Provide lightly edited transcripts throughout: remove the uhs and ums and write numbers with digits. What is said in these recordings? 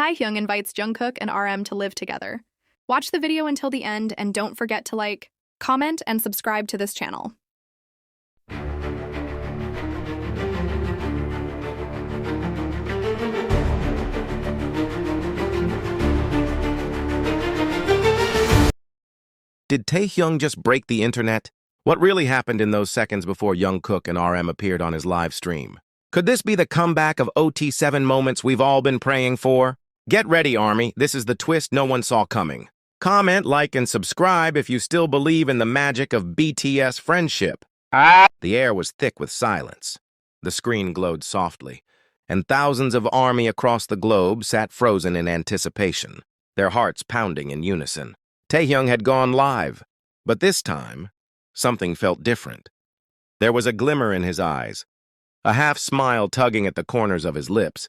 Taehyung invites Jungkook and RM to live together. Watch the video until the end and don't forget to like, comment, and subscribe to this channel. Did Taehyung just break the internet? What really happened in those seconds before Jungkook and RM appeared on his live stream? Could this be the comeback of OT7 moments we've all been praying for? Get ready, Army. This is the twist no one saw coming. Comment, like, and subscribe if you still believe in the magic of BTS friendship. The air was thick with silence. The screen glowed softly, and thousands of Army across the globe sat frozen in anticipation, their hearts pounding in unison. Taehyung had gone live, but this time, something felt different. There was a glimmer in his eyes, a half-smile tugging at the corners of his lips,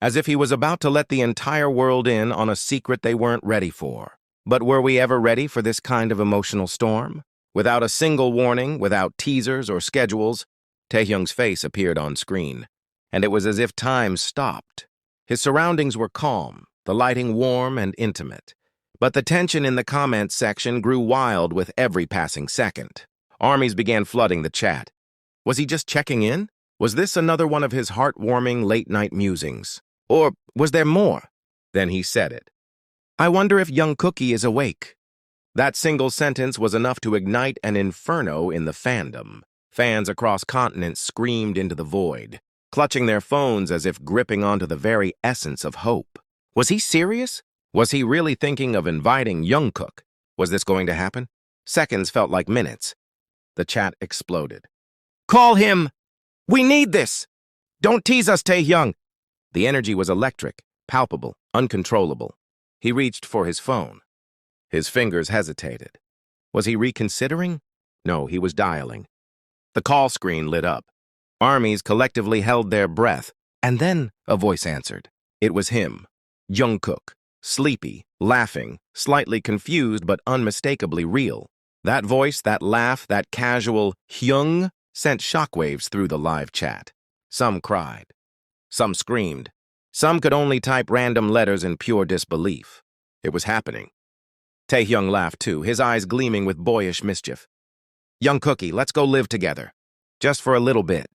as if he was about to let the entire world in on a secret they weren't ready for. But were we ever ready for this kind of emotional storm? Without a single warning, without teasers or schedules, Taehyung's face appeared on screen, and it was as if time stopped. His surroundings were calm, the lighting warm and intimate. But the tension in the comments section grew wild with every passing second. Armies began flooding the chat. Was he just checking in? Was this another one of his heartwarming late-night musings? Or was there more? Then he said it. I wonder if Jungkokie is awake. That single sentence was enough to ignite an inferno in the fandom. Fans across continents screamed into the void, clutching their phones as if gripping onto the very essence of hope. Was he serious? Was he really thinking of inviting Jungkook? Was this going to happen? Seconds felt like minutes. The chat exploded. Call him! We need this! Don't tease us, Taehyung! The energy was electric, palpable, uncontrollable. He reached for his phone. His fingers hesitated. Was he reconsidering? No, he was dialing. The call screen lit up. Armies collectively held their breath, and then a voice answered. It was him, Jungkook. Sleepy, laughing, slightly confused but unmistakably real. That voice, that laugh, that casual hyung sent shockwaves through the live chat. Some cried. Some screamed. Some could only type random letters in pure disbelief. It was happening. Taehyung laughed too, his eyes gleaming with boyish mischief. Jungkokie, let's go live together. Just for a little bit.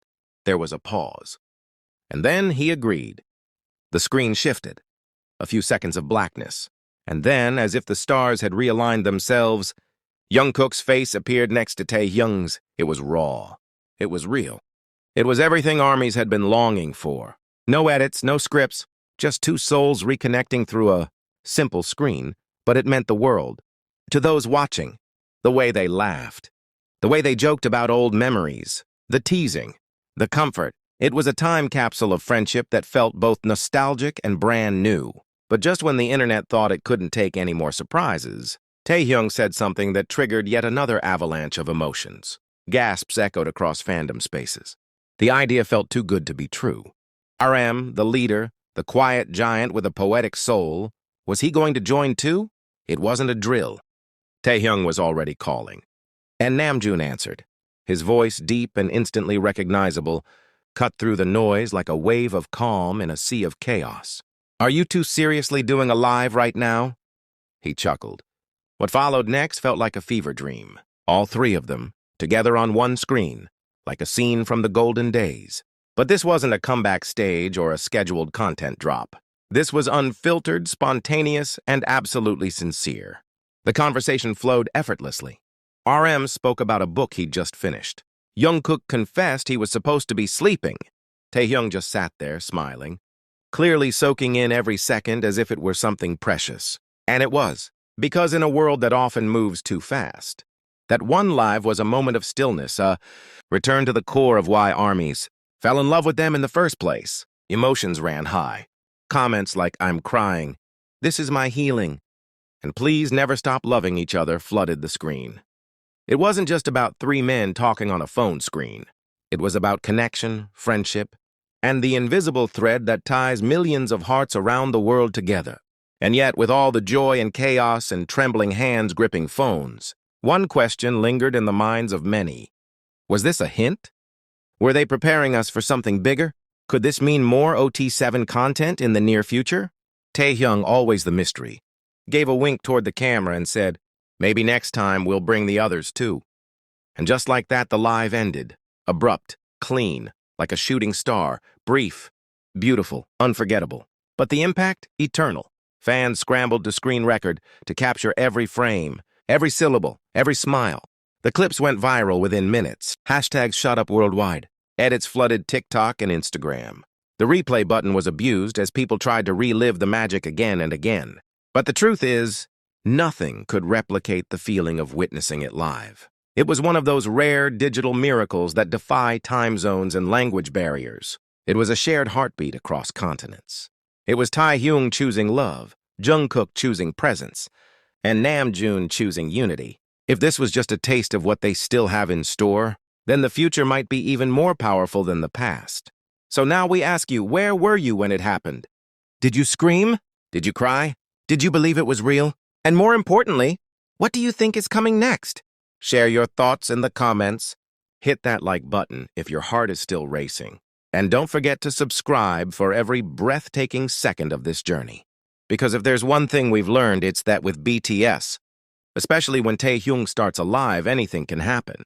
There was a pause. And then he agreed. The screen shifted. A few seconds of blackness. And then, as if the stars had realigned themselves, Jungkook's face appeared next to Taehyung's. It was raw. It was real. It was everything armies had been longing for. No edits, no scripts, just two souls reconnecting through a simple screen, but it meant the world. To those watching, the way they laughed, the way they joked about old memories, the teasing, the comfort. It was a time capsule of friendship that felt both nostalgic and brand new. But just when the internet thought it couldn't take any more surprises, Taehyung said something that triggered yet another avalanche of emotions. Gasps echoed across fandom spaces. The idea felt too good to be true. RM, the leader, the quiet giant with a poetic soul, was he going to join too? It wasn't a drill. Taehyung was already calling. And Namjoon answered. His voice, deep and instantly recognizable, cut through the noise like a wave of calm in a sea of chaos. Are you two seriously doing a live right now? He chuckled. What followed next felt like a fever dream. All three of them, together on one screen, like a scene from the golden days. But this wasn't a comeback stage or a scheduled content drop. This was unfiltered, spontaneous, and absolutely sincere. The conversation flowed effortlessly. RM spoke about a book he'd just finished. Jungkook confessed he was supposed to be sleeping. Taehyung just sat there, smiling, clearly soaking in every second as if it were something precious. And it was, because in a world that often moves too fast, that one live was a moment of stillness, a return to the core of why armies fell in love with them in the first place. Emotions ran high. Comments like, I'm crying, this is my healing, and please never stop loving each other flooded the screen. It wasn't just about three men talking on a phone screen. It was about connection, friendship, and the invisible thread that ties millions of hearts around the world together. And yet, with all the joy and chaos and trembling hands gripping phones, one question lingered in the minds of many. Was this a hint? Were they preparing us for something bigger? Could this mean more OT7 content in the near future? Taehyung, always the mystery, gave a wink toward the camera and said, "Maybe next time we'll bring the others too." And just like that, the live ended. Abrupt, clean, like a shooting star, brief, beautiful, unforgettable. But the impact? Eternal. Fans scrambled to screen record to capture every frame, every syllable, every smile. The clips went viral within minutes. Hashtags shot up worldwide. Edits flooded TikTok and Instagram. The replay button was abused as people tried to relive the magic again and again. But the truth is, nothing could replicate the feeling of witnessing it live. It was one of those rare digital miracles that defy time zones and language barriers. It was a shared heartbeat across continents. It was Taehyung choosing love, Jungkook choosing presence, and Namjoon choosing unity. If this was just a taste of what they still have in store, then the future might be even more powerful than the past. So now we ask you, where were you when it happened? Did you scream? Did you cry? Did you believe it was real? And more importantly, what do you think is coming next? Share your thoughts in the comments. Hit that like button if your heart is still racing. And don't forget to subscribe for every breathtaking second of this journey. Because if there's one thing we've learned, it's that with BTS, especially when Taehyung starts alive, anything can happen.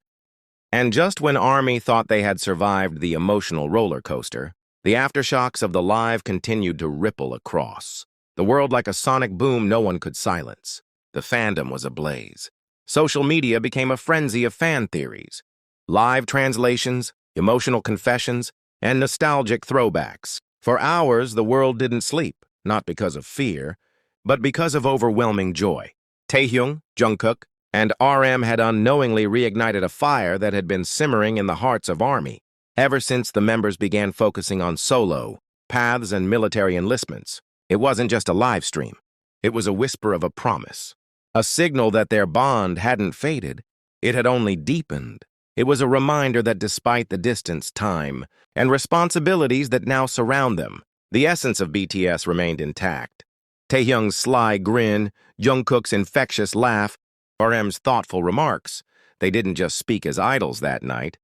And just when ARMY thought they had survived the emotional roller coaster, the aftershocks of the live continued to ripple across. The world like a sonic boom no one could silence. The fandom was ablaze. Social media became a frenzy of fan theories, live translations, emotional confessions, and nostalgic throwbacks. For hours, the world didn't sleep, not because of fear, but because of overwhelming joy. Taehyung, Jungkook, and RM had unknowingly reignited a fire that had been simmering in the hearts of ARMY ever since the members began focusing on solo, paths, and military enlistments. It wasn't just a live stream. It was a whisper of a promise, a signal that their bond hadn't faded. It had only deepened. It was a reminder that despite the distance, time, and responsibilities that now surround them, the essence of BTS remained intact. Taehyung's sly grin, Jungkook's infectious laugh, RM's thoughtful remarks. They didn't just speak as idols that night.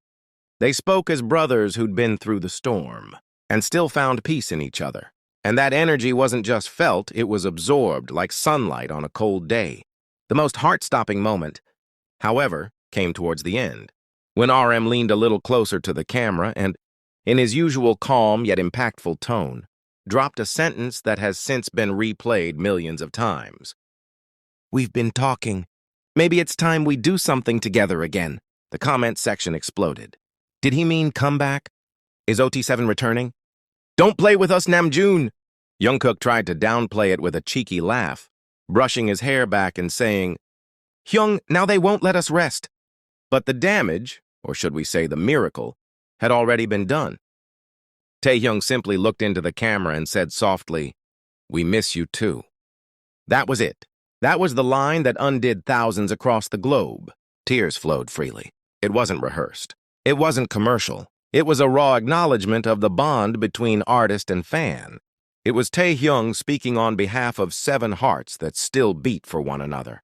They spoke as brothers who'd been through the storm and still found peace in each other. And that energy wasn't just felt, it was absorbed like sunlight on a cold day. The most heart-stopping moment, however, came towards the end, when RM leaned a little closer to the camera and, in his usual calm yet impactful tone, dropped a sentence that has since been replayed millions of times. "We've been talking. Maybe it's time we do something together again." The comment section exploded. Did he mean comeback? Is OT7 returning? "Don't play with us, Namjoon!" Jungkook tried to downplay it with a cheeky laugh, brushing his hair back and saying, "Hyung, now they won't let us rest." But the damage, or should we say the miracle, had already been done. Taehyung simply looked into the camera and said softly, "We miss you too." That was it. That was the line that undid thousands across the globe. Tears flowed freely. It wasn't rehearsed. It wasn't commercial. It was a raw acknowledgement of the bond between artist and fan. It was Taehyung speaking on behalf of 7 hearts that still beat for one another,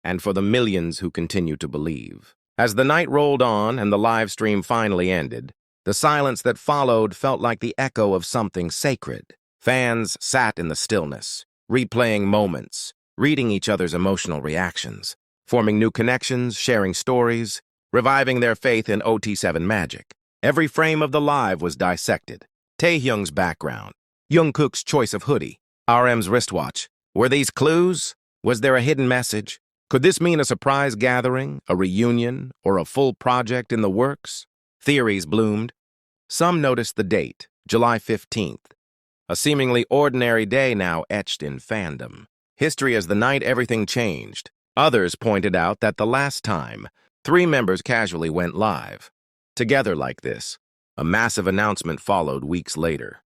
and for the millions who continue to believe. As the night rolled on and the live stream finally ended, the silence that followed felt like the echo of something sacred. Fans sat in the stillness, replaying moments, reading each other's emotional reactions, forming new connections, sharing stories, reviving their faith in OT7 magic. Every frame of the live was dissected. Taehyung's background, Jungkook's choice of hoodie, RM's wristwatch. Were these clues? Was there a hidden message? Could this mean a surprise gathering, a reunion, or a full project in the works? Theories bloomed. Some noticed the date, July 15th, a seemingly ordinary day now etched in fandom. History as the night everything changed. Others pointed out that the last time 3 members casually went live together like this, a massive announcement followed weeks later.